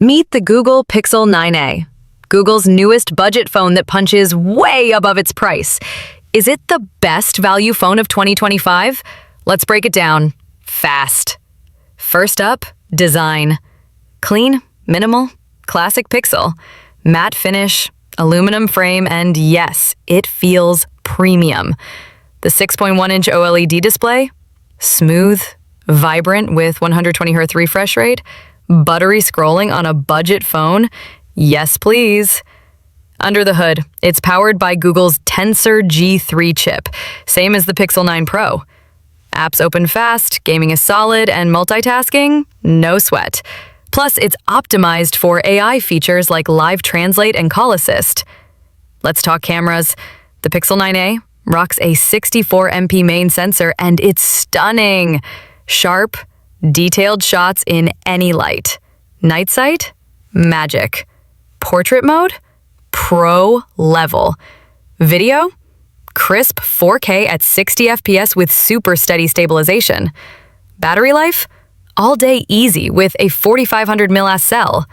Meet the Google Pixel 9a, Google's newest budget phone that punches way above its price. Is it the best value phone of 2025? Let's break it down fast. First up, design. Clean, minimal, classic Pixel. Matte finish, aluminum frame, and yes, it feels premium. The 6.1-inch OLED display? Smooth, vibrant with 120Hz refresh rate, buttery scrolling on a budget phone? Yes, please. Under the hood, it's powered by Google's Tensor G3 chip, same as the Pixel 9 Pro. Apps open fast, gaming is solid, and multitasking? No sweat. Plus, it's optimized for AI features like Live Translate and Call Assist. Let's talk cameras. The Pixel 9a rocks a 64MP main sensor, and it's stunning. Sharp, detailed shots in any light. Night sight? Magic. Portrait mode? Pro level. Video? Crisp 4K at 60 FPS with super steady stabilization. Battery life? All day easy with a 4500 mAh cell,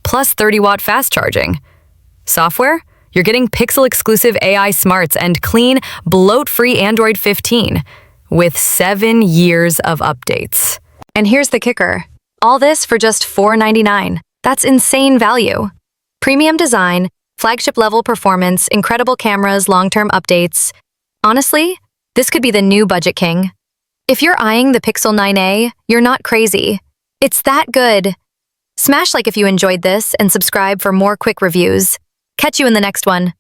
plus 30-watt fast charging. Software? You're getting Pixel-exclusive AI smarts and clean, bloat-free Android 15 with 7 years of updates. And here's the kicker. All this for just $499. That's insane value. Premium design, flagship-level performance, incredible cameras, long-term updates. Honestly, this could be the new budget king. If you're eyeing the Pixel 9a, you're not crazy. It's that good. Smash like if you enjoyed this and subscribe for more quick reviews. Catch you in the next one.